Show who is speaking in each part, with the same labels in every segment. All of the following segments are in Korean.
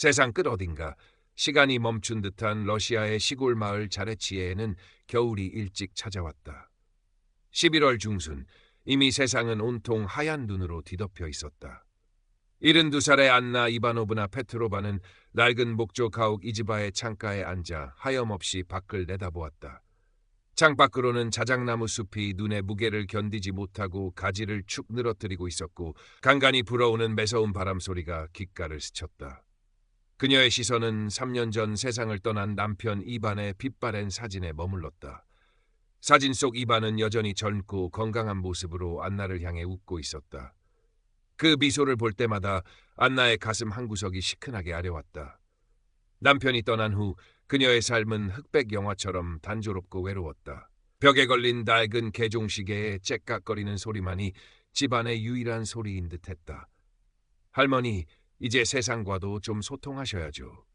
Speaker 1: 세상 끝 어딘가 시간이 멈춘 듯한 러시아의 시골 마을 자레치에에는 겨울이 일찍 찾아왔다. 11월 중순, 이미 세상은 온통 하얀 눈으로 뒤덮여 있었다. 72살의 안나 이바노브나 페트로바는 낡은 목조 가옥 이즈바의 창가에 앉아 하염없이 밖을 내다보았다. 창밖으로는 자작나무 숲이 눈의 무게를 견디지 못하고 가지를 축 늘어뜨리고 있었고 간간히 불어오는 매서운 바람 소리가 귓가를 스쳤다. 그녀의 시선은 3년 전 세상을 떠난 남편 이반의 빛바랜 사진에 머물렀다. 사진 속 이반은 여전히 젊고 건강한 모습으로 안나를 향해 웃고 있었다. 그 미소를 볼 때마다 안나의 가슴 한구석이 시큰하게 아려왔다. 남편이 떠난 후 그녀의 삶은 흑백 영화처럼 단조롭고 외로웠다. 벽에 걸린 낡은 개종시계의 째깍거리는 소리만이 집안의 유일한 소리인 듯했다. 할머니, 이제 세상과도 좀 소통하셔야죠.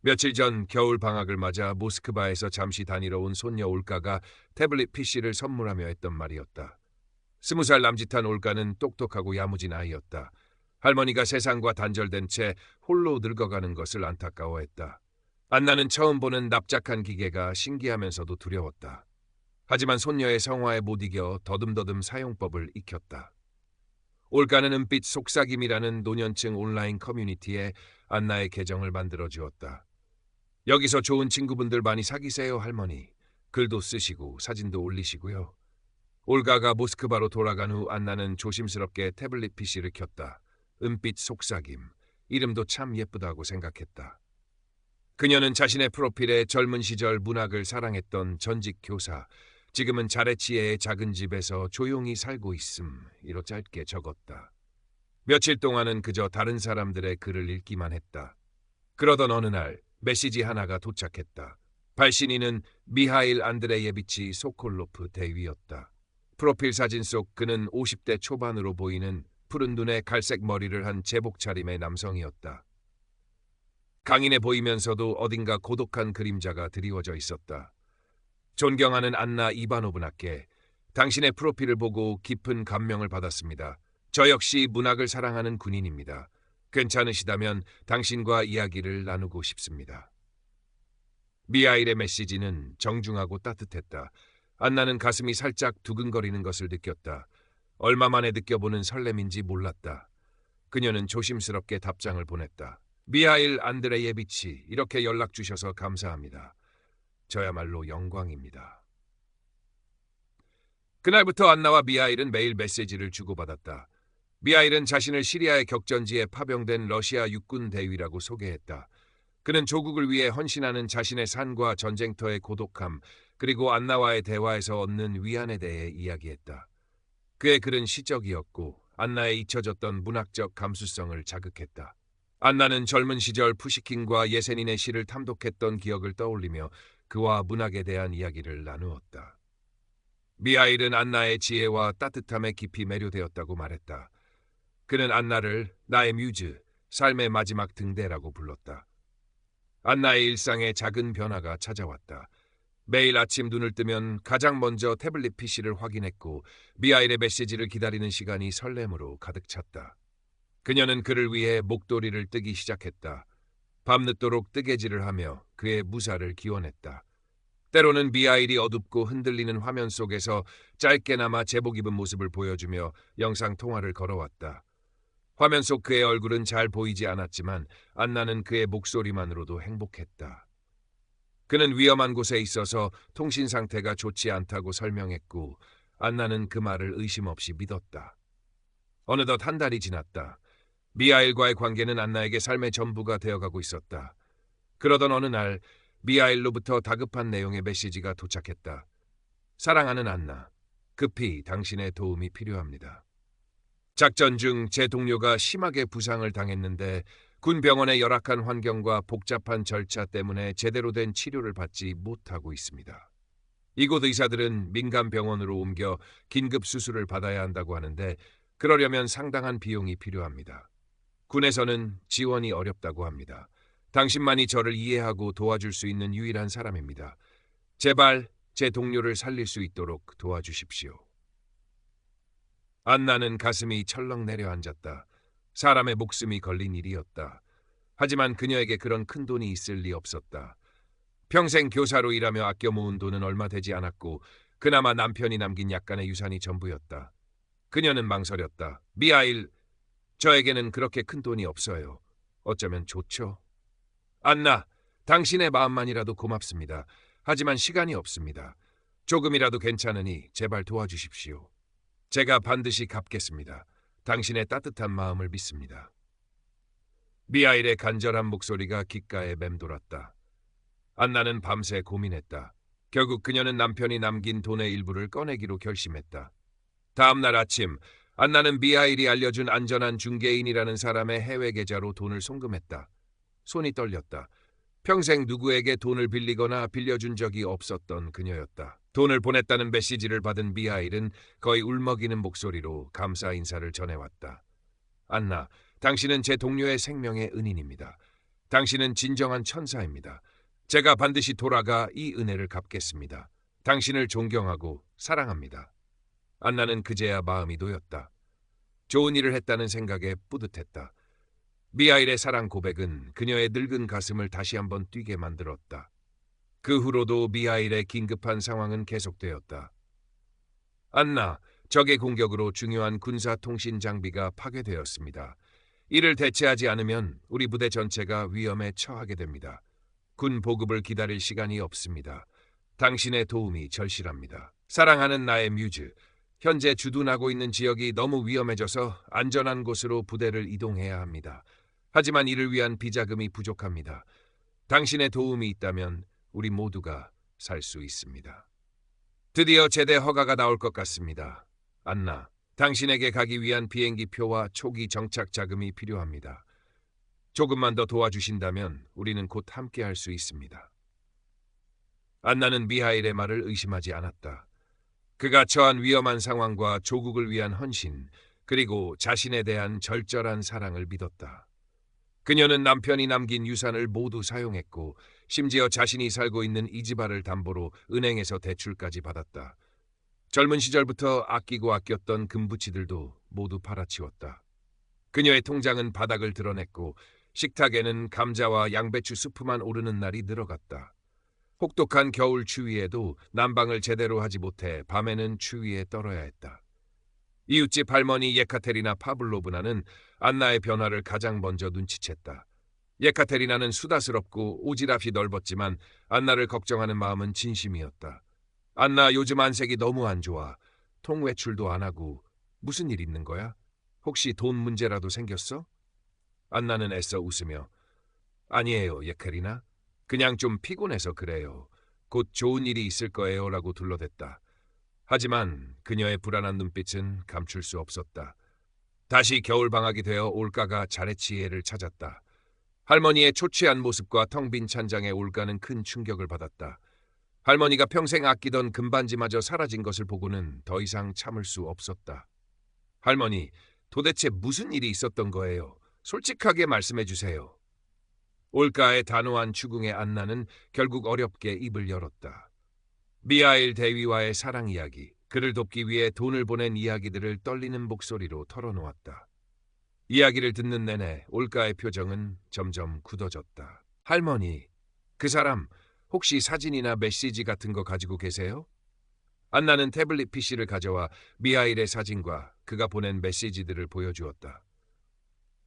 Speaker 1: 며칠 전 겨울 방학을 맞아 모스크바에서 잠시 다니러 온 손녀 올가가 태블릿 PC를 선물하며 했던 말이었다. 20살 남짓한 올가는 똑똑하고 야무진 아이였다. 할머니가 세상과 단절된 채 홀로 늙어가는 것을 안타까워했다. 안나는 처음 보는 납작한 기계가 신기하면서도 두려웠다. 하지만 손녀의 성화에 못 이겨 더듬더듬 사용법을 익혔다. 올가는 은빛 속삭임이라는 노년층 온라인 커뮤니티에 안나의 계정을 만들어 주었다. 여기서 좋은 친구분들 많이 사귀세요, 할머니. 글도 쓰시고 사진도 올리시고요. 올가가 모스크바로 돌아간 후 안나는 조심스럽게 태블릿 PC를 켰다. 은빛 속삭임. 이름도 참 예쁘다고 생각했다. 그녀는 자신의 프로필에 젊은 시절 문학을 사랑했던 전직 교사, 지금은 자레치에의 작은 집에서 조용히 살고 있음이로 짧게 적었다. 며칠 동안은 그저 다른 사람들의 글을 읽기만 했다. 그러던 어느 날 메시지 하나가 도착했다. 발신인은 미하일 안드레예비치 소콜로프 대위였다. 프로필 사진 속 그는 50대 초반으로 보이는 푸른 눈에 갈색 머리를 한 제복 차림의 남성이었다. 강인해 보이면서도 어딘가 고독한 그림자가 드리워져 있었다. 존경하는 안나 이바노브나께 당신의 프로필을 보고 깊은 감명을 받았습니다. 저 역시 문학을 사랑하는 군인입니다. 괜찮으시다면 당신과 이야기를 나누고 싶습니다. 미하일의 메시지는 정중하고 따뜻했다. 안나는 가슴이 살짝 두근거리는 것을 느꼈다. 얼마 만에 느껴보는 설렘인지 몰랐다. 그녀는 조심스럽게 답장을 보냈다. 미하일 안드레예비치, 이렇게 연락 주셔서 감사합니다. 저야말로 영광입니다. 그날부터 안나와 미하일은 매일 메시지를 주고받았다. 미하일은 자신을 시리아의 격전지에 파병된 러시아 육군 대위라고 소개했다. 그는 조국을 위해 헌신하는 자신의 산과 전쟁터의 고독함, 그리고 안나와의 대화에서 얻는 위안에 대해 이야기했다. 그의 글은 시적이었고 안나의 잊혀졌던 문학적 감수성을 자극했다. 안나는 젊은 시절 푸시킨과 예세닌의 시를 탐독했던 기억을 떠올리며 그와 문학에 대한 이야기를 나누었다. 미하일은 안나의 지혜와 따뜻함에 깊이 매료되었다고 말했다. 그는 안나를 나의 뮤즈, 삶의 마지막 등대라고 불렀다. 안나의 일상에 작은 변화가 찾아왔다. 매일 아침 눈을 뜨면 가장 먼저 태블릿 PC를 확인했고 미하일의 메시지를 기다리는 시간이 설렘으로 가득 찼다. 그녀는 그를 위해 목도리를 뜨기 시작했다. 밤늦도록 뜨개질을 하며 그의 무사를 기원했다. 때로는 미하일이 어둡고 흔들리는 화면 속에서 짧게나마 제복 입은 모습을 보여주며 영상 통화를 걸어왔다. 화면 속 그의 얼굴은 잘 보이지 않았지만 안나는 그의 목소리만으로도 행복했다. 그는 위험한 곳에 있어서 통신 상태가 좋지 않다고 설명했고 안나는 그 말을 의심 없이 믿었다. 어느덧 한 달이 지났다. 미하일과의 관계는 안나에게 삶의 전부가 되어가고 있었다. 그러던 어느 날 미하일로부터 다급한 내용의 메시지가 도착했다. 사랑하는 안나, 급히 당신의 도움이 필요합니다. 작전 중 제 동료가 심하게 부상을 당했는데 군 병원의 열악한 환경과 복잡한 절차 때문에 제대로 된 치료를 받지 못하고 있습니다. 이곳 의사들은 민간 병원으로 옮겨 긴급 수술을 받아야 한다고 하는데 그러려면 상당한 비용이 필요합니다. 군에서는 지원이 어렵다고 합니다. 당신만이 저를 이해하고 도와줄 수 있는 유일한 사람입니다. 제발 제 동료를 살릴 수 있도록 도와주십시오. 안나는 가슴이 철렁 내려앉았다. 사람의 목숨이 걸린 일이었다. 하지만 그녀에게 그런 큰 돈이 있을 리 없었다. 평생 교사로 일하며 아껴 모은 돈은 얼마 되지 않았고 그나마 남편이 남긴 약간의 유산이 전부였다. 그녀는 망설였다. 미하일, 저에게는 그렇게 큰 돈이 없어요. 어쩌면 좋죠? 안나, 당신의 마음만이라도 고맙습니다. 하지만 시간이 없습니다. 조금이라도 괜찮으니 제발 도와주십시오. 제가 반드시 갚겠습니다. 당신의 따뜻한 마음을 믿습니다. 미하일의 간절한 목소리가 귓가에 맴돌았다. 안나는 밤새 고민했다. 결국 그녀는 남편이 남긴 돈의 일부를 꺼내기로 결심했다. 다음 날 아침, 안나는 미하일이 알려준 안전한 중개인이라는 사람의 해외 계좌로 돈을 송금했다. 손이 떨렸다. 평생 누구에게 돈을 빌리거나 빌려준 적이 없었던 그녀였다. 돈을 보냈다는 메시지를 받은 미하일은 거의 울먹이는 목소리로 감사 인사를 전해왔다. 안나, 당신은 제 동료의 생명의 은인입니다. 당신은 진정한 천사입니다. 제가 반드시 돌아가 이 은혜를 갚겠습니다. 당신을 존경하고 사랑합니다. 안나는 그제야 마음이 놓였다. 좋은 일을 했다는 생각에 뿌듯했다. 미하일의 사랑 고백은 그녀의 늙은 가슴을 다시 한번 뛰게 만들었다. 그 후로도 미하일의 긴급한 상황은 계속되었다. 안나, 적의 공격으로 중요한 군사 통신 장비가 파괴되었습니다. 이를 대체하지 않으면 우리 부대 전체가 위험에 처하게 됩니다. 군 보급을 기다릴 시간이 없습니다. 당신의 도움이 절실합니다. 사랑하는 나의 뮤즈, 현재 주둔하고 있는 지역이 너무 위험해져서 안전한 곳으로 부대를 이동해야 합니다. 하지만 이를 위한 비자금이 부족합니다. 당신의 도움이 있다면 우리 모두가 살 수 있습니다. 드디어 제대 허가가 나올 것 같습니다. 안나, 당신에게 가기 위한 비행기 표와 초기 정착 자금이 필요합니다. 조금만 더 도와주신다면 우리는 곧 함께할 수 있습니다. 안나는 미하일의 말을 의심하지 않았다. 그가 처한 위험한 상황과 조국을 위한 헌신, 그리고 자신에 대한 절절한 사랑을 믿었다. 그녀는 남편이 남긴 유산을 모두 사용했고 심지어 자신이 살고 있는 이지바를 담보로 은행에서 대출까지 받았다. 젊은 시절부터 아끼고 아꼈던 금부치들도 모두 팔아치웠다. 그녀의 통장은 바닥을 드러냈고 식탁에는 감자와 양배추 수프만 오르는 날이 늘어갔다. 혹독한 겨울 추위에도 난방을 제대로 하지 못해 밤에는 추위에 떨어야 했다. 이웃집 할머니 예카테리나 파블로브나는 안나의 변화를 가장 먼저 눈치챘다. 예카테리나는 수다스럽고 오지랖이 넓었지만 안나를 걱정하는 마음은 진심이었다. 안나, 요즘 안색이 너무 안 좋아. 통외출도 안 하고 무슨 일 있는 거야? 혹시 돈 문제라도 생겼어? 안나는 애써 웃으며 아니에요, 예카리나. 그냥 좀 피곤해서 그래요. 곧 좋은 일이 있을 거예요 라고 둘러댔다. 하지만 그녀의 불안한 눈빛은 감출 수 없었다. 다시 겨울방학이 되어 올가가 자레치에를 찾았다. 할머니의 초췌한 모습과 텅 빈 찬장에 올가는 큰 충격을 받았다. 할머니가 평생 아끼던 금반지마저 사라진 것을 보고는 더 이상 참을 수 없었다. 할머니, 도대체 무슨 일이 있었던 거예요? 솔직하게 말씀해 주세요. 올가의 단호한 추궁에 안나는 결국 어렵게 입을 열었다. 미하일 대위와의 사랑 이야기, 그를 돕기 위해 돈을 보낸 이야기들을 떨리는 목소리로 털어놓았다. 이야기를 듣는 내내 올가의 표정은 점점 굳어졌다. 할머니, 그 사람 혹시 사진이나 메시지 같은 거 가지고 계세요? 안나는 태블릿 PC를 가져와 미하일의 사진과 그가 보낸 메시지들을 보여주었다.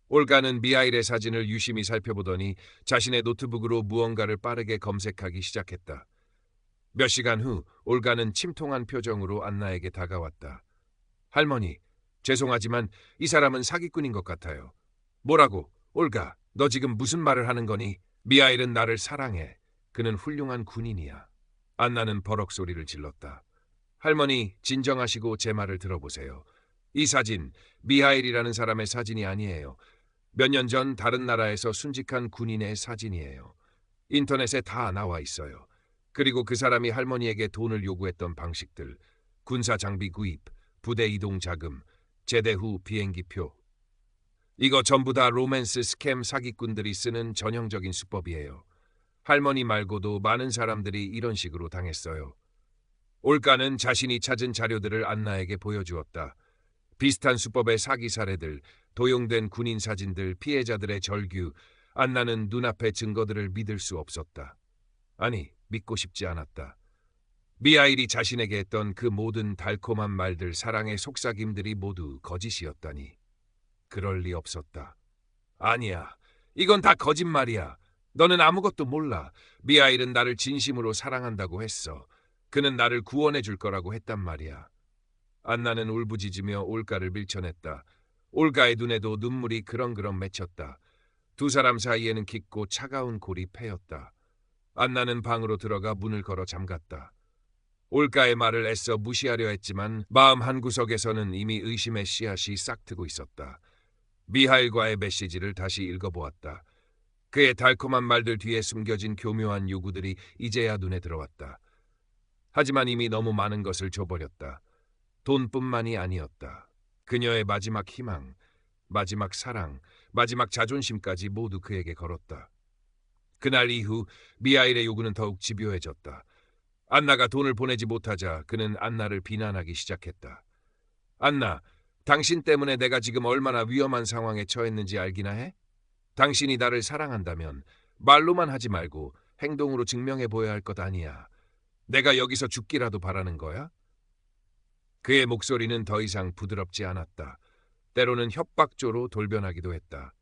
Speaker 1: 올가는 미하일의 사진을 유심히 살펴보더니 자신의 노트북으로 무언가를 빠르게 검색하기 시작했다. 몇 시간 후 올가는 침통한 표정으로 안나에게 다가왔다. 할머니, 죄송하지만 이 사람은 사기꾼인 것 같아요. 뭐라고? 올가, 너 지금 무슨 말을 하는 거니? 미하일은 나를 사랑해. 그는 훌륭한 군인이야. 안나는 버럭 소리를 질렀다. 할머니, 진정하시고 제 말을 들어보세요. 이 사진, 미하일이라는 사람의 사진이 아니에요. 몇 년 전 다른 나라에서 순직한 군인의 사진이에요. 인터넷에 다 나와 있어요. 그리고 그 사람이 할머니에게 돈을 요구했던 방식들, 군사 장비 구입, 부대 이동 자금, 제대 후 비행기표. 이거 전부 다 로맨스 스캠 사기꾼들이 쓰는 전형적인 수법이에요. 할머니 말고도 많은 사람들이 이런 식으로 당했어요. 올가는 자신이 찾은 자료들을 안나에게 보여주었다. 비슷한 수법의 사기 사례들, 도용된 군인 사진들, 피해자들의 절규, 안나는 눈앞의 증거들을 믿을 수 없었다. 아니, 믿고 싶지 않았다. 미하일이 자신에게 했던 그 모든 달콤한 말들, 사랑의 속삭임들이 모두 거짓이었다니. 그럴 리 없었다. 아니야, 이건 다 거짓말이야. 너는 아무것도 몰라. 미하일은 나를 진심으로 사랑한다고 했어. 그는 나를 구원해 줄 거라고 했단 말이야. 안나는 울부짖으며 올가를 밀쳐냈다. 올가의 눈에도 눈물이 그렁그렁 맺혔다. 두 사람 사이에는 깊고 차가운 골이 패였다. 안나는 방으로 들어가 문을 걸어 잠갔다. 올가의 말을 애써 무시하려 했지만 마음 한구석에서는 이미 의심의 씨앗이 싹트고 있었다. 미하일과의 메시지를 다시 읽어보았다. 그의 달콤한 말들 뒤에 숨겨진 교묘한 요구들이 이제야 눈에 들어왔다. 하지만 이미 너무 많은 것을 줘버렸다. 돈뿐만이 아니었다. 그녀의 마지막 희망, 마지막 사랑, 마지막 자존심까지 모두 그에게 걸었다. 그날 이후 미하일의 요구는 더욱 집요해졌다. 안나가 돈을 보내지 못하자 그는 안나를 비난하기 시작했다. 안나, 당신 때문에 내가 지금 얼마나 위험한 상황에 처했는지 알기나 해? 당신이 나를 사랑한다면 말로만 하지 말고 행동으로 증명해 보여야 할 것 아니야. 내가 여기서 죽기라도 바라는 거야? 그의 목소리는 더 이상 부드럽지 않았다. 때로는 협박조로 돌변하기도 했다.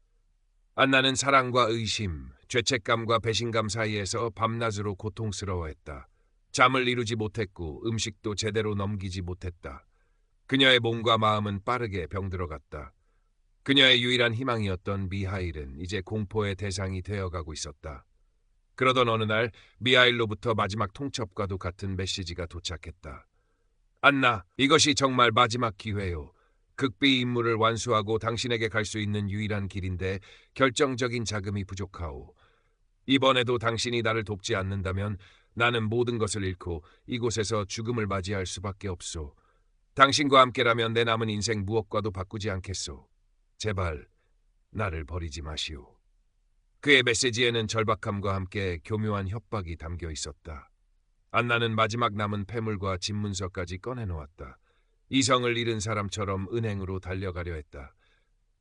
Speaker 1: 안나는 사랑과 의심, 죄책감과 배신감 사이에서 밤낮으로 고통스러워했다. 잠을 이루지 못했고 음식도 제대로 넘기지 못했다. 그녀의 몸과 마음은 빠르게 병들어갔다. 그녀의 유일한 희망이었던 미하일은 이제 공포의 대상이 되어가고 있었다. 그러던 어느 날 미하일로부터 마지막 통첩과도 같은 메시지가 도착했다. 안나, 이것이 정말 마지막 기회요. 극비 임무를 완수하고 당신에게 갈 수 있는 유일한 길인데 결정적인 자금이 부족하오. 이번에도 당신이 나를 돕지 않는다면 나는 모든 것을 잃고 이곳에서 죽음을 맞이할 수밖에 없소. 당신과 함께라면 내 남은 인생 무엇과도 바꾸지 않겠소. 제발 나를 버리지 마시오. 그의 메시지에는 절박함과 함께 교묘한 협박이 담겨 있었다. 안나는 마지막 남은 폐물과 집문서까지 꺼내놓았다. 이성을 잃은 사람처럼 은행으로 달려가려 했다.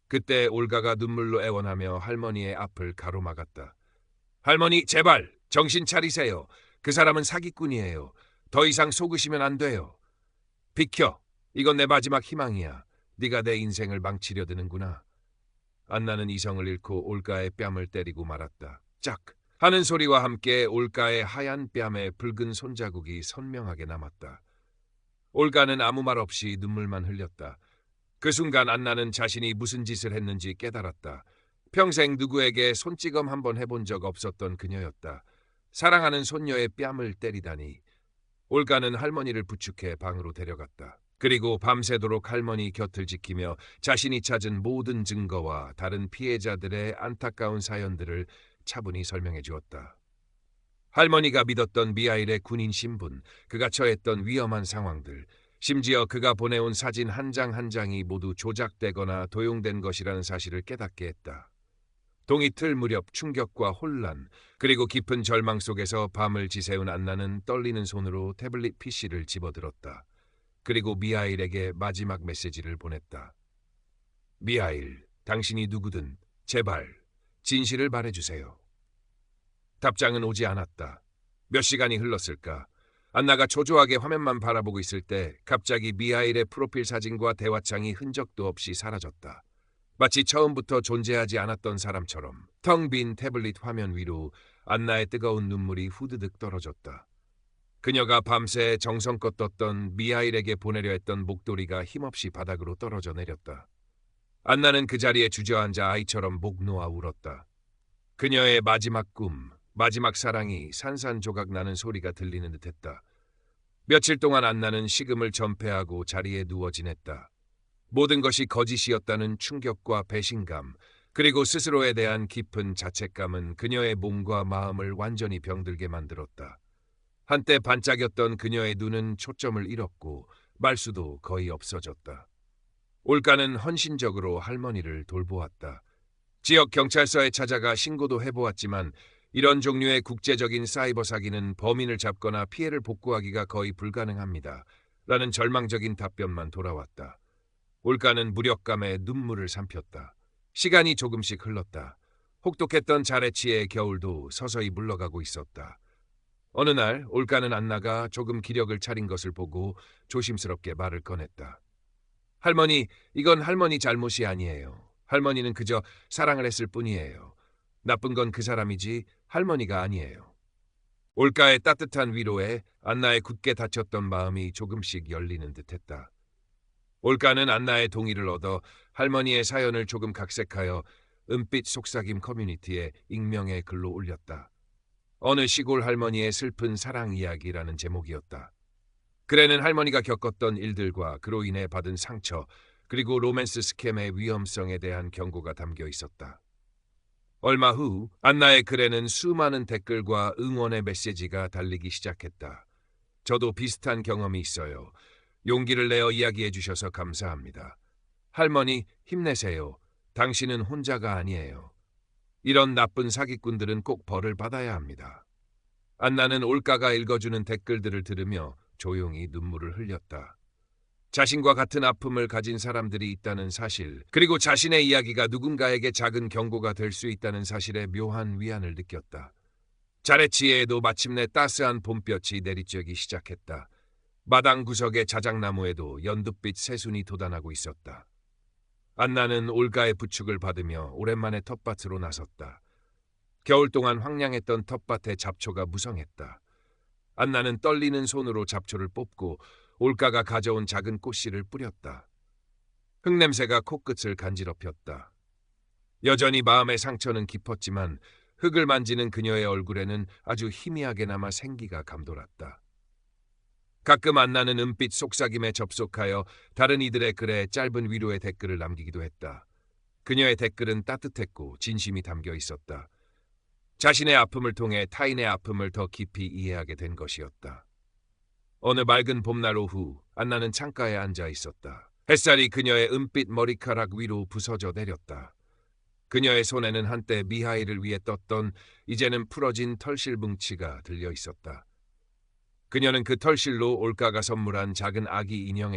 Speaker 1: 그때 올가가 눈물로 애원하며 할머니의 앞을 가로막았다. 할머니, 제발 정신 차리세요. 그 사람은 사기꾼이에요. 더 이상 속으시면 안 돼요. 비켜. 이건 내 마지막 희망이야. 네가 내 인생을 망치려 드는구나. 안나는 이성을 잃고 올가의 뺨을 때리고 말았다. 짝! 하는 소리와 함께 올가의 하얀 뺨에 붉은 손자국이 선명하게 남았다. 올가는 아무 말 없이 눈물만 흘렸다. 그 순간 안나는 자신이 무슨 짓을 했는지 깨달았다. 평생 누구에게 손찌검 한번 해본 적 없었던 그녀였다. 사랑하는 손녀의 뺨을 때리다니. 올가는 할머니를 부축해 방으로 데려갔다. 그리고 밤새도록 할머니 곁을 지키며 자신이 찾은 모든 증거와 다른 피해자들의 안타까운 사연들을 차분히 설명해 주었다. 할머니가 믿었던 미하일의 군인 신분, 그가 처했던 위험한 상황들, 심지어 그가 보내온 사진 한 장 한 장이 모두 조작되거나 도용된 것이라는 사실을 깨닫게 했다. 동이틀 무렵 충격과 혼란, 그리고 깊은 절망 속에서 밤을 지새운 안나는 떨리는 손으로 태블릿 PC를 집어들었다. 그리고 미하일에게 마지막 메시지를 보냈다. 미하일, 당신이 누구든 제발 진실을 말해주세요. 답장은 오지 않았다. 몇 시간이 흘렀을까? 안나가 초조하게 화면만 바라보고 있을 때 갑자기 미하일의 프로필 사진과 대화창이 흔적도 없이 사라졌다. 마치 처음부터 존재하지 않았던 사람처럼 텅 빈 태블릿 화면 위로 안나의 뜨거운 눈물이 후드득 떨어졌다. 그녀가 밤새 정성껏 떴던 미하일에게 보내려 했던 목도리가 힘없이 바닥으로 떨어져 내렸다. 안나는 그 자리에 주저앉아 아이처럼 목 놓아 울었다. 그녀의 마지막 꿈, 마지막 사랑이 산산조각 나는 소리가 들리는 듯했다. 며칠 동안 안나는 식음을 전폐하고 자리에 누워 지냈다. 모든 것이 거짓이었다는 충격과 배신감, 그리고 스스로에 대한 깊은 자책감은 그녀의 몸과 마음을 완전히 병들게 만들었다. 한때 반짝였던 그녀의 눈은 초점을 잃었고 말수도 거의 없어졌다. 올가는 헌신적으로 할머니를 돌보았다. 지역 경찰서에 찾아가 신고도 해보았지만 이런 종류의 국제적인 사이버 사기는 범인을 잡거나 피해를 복구하기가 거의 불가능합니다. 라는 절망적인 답변만 돌아왔다. 올가는 무력감에 눈물을 삼켰다. 시간이 조금씩 흘렀다. 혹독했던 자레치의 겨울도 서서히 물러가고 있었다. 어느 날 올가는 안나가 조금 기력을 차린 것을 보고 조심스럽게 말을 꺼냈다. 할머니, 이건 할머니 잘못이 아니에요. 할머니는 그저 사랑을 했을 뿐이에요. 나쁜 건 그 사람이지 할머니가 아니에요. 올가의 따뜻한 위로에 안나의 굳게 닫혔던 마음이 조금씩 열리는 듯했다. 올가는 안나의 동의를 얻어 할머니의 사연을 조금 각색하여 은빛 속삭임 커뮤니티에 익명의 글로 올렸다. 어느 시골 할머니의 슬픈 사랑 이야기라는 제목이었다. 글에는 할머니가 겪었던 일들과 그로 인해 받은 상처, 그리고 로맨스 스캠의 위험성에 대한 경고가 담겨 있었다. 얼마 후 안나의 글에는 수많은 댓글과 응원의 메시지가 달리기 시작했다. 저도 비슷한 경험이 있어요. 용기를 내어 이야기해 주셔서 감사합니다. 할머니, 힘내세요. 당신은 혼자가 아니에요. 이런 나쁜 사기꾼들은 꼭 벌을 받아야 합니다. 안나는 올가가 읽어주는 댓글들을 들으며 조용히 눈물을 흘렸다. 자신과 같은 아픔을 가진 사람들이 있다는 사실, 그리고 자신의 이야기가 누군가에게 작은 경고가 될 수 있다는 사실에 묘한 위안을 느꼈다. 자레치에도 마침내 따스한 봄볕이 내리쬐기 시작했다. 마당 구석의 자작나무에도 연두빛 새순이 돋아나고 있었다. 안나는 올가의 부축을 받으며 오랜만에 텃밭으로 나섰다. 겨울 동안 황량했던 텃밭의 잡초가 무성했다. 안나는 떨리는 손으로 잡초를 뽑고 올가가 가져온 작은 꽃씨를 뿌렸다. 흙냄새가 코끝을 간지럽혔다. 여전히 마음의 상처는 깊었지만 흙을 만지는 그녀의 얼굴에는 아주 희미하게나마 생기가 감돌았다. 가끔 안나는 은빛 속삭임에 접속하여 다른 이들의 글에 짧은 위로의 댓글을 남기기도 했다. 그녀의 댓글은 따뜻했고 진심이 담겨 있었다. 자신의 아픔을 통해 타인의 아픔을 더 깊이 이해하게 된 것이었다. 어느 맑은 봄날 오후 안나는 창가에 앉아 있었다. 햇살이 그녀의 은빛 머리카락 위로 부서져 내렸다. 그녀의 손에는 한때 미하일을 위해 떴던 이제는 풀어진 털실 뭉치가 들려 있었다. 그녀는 그 털실로 올가가 선물한 작은 아기 인형에게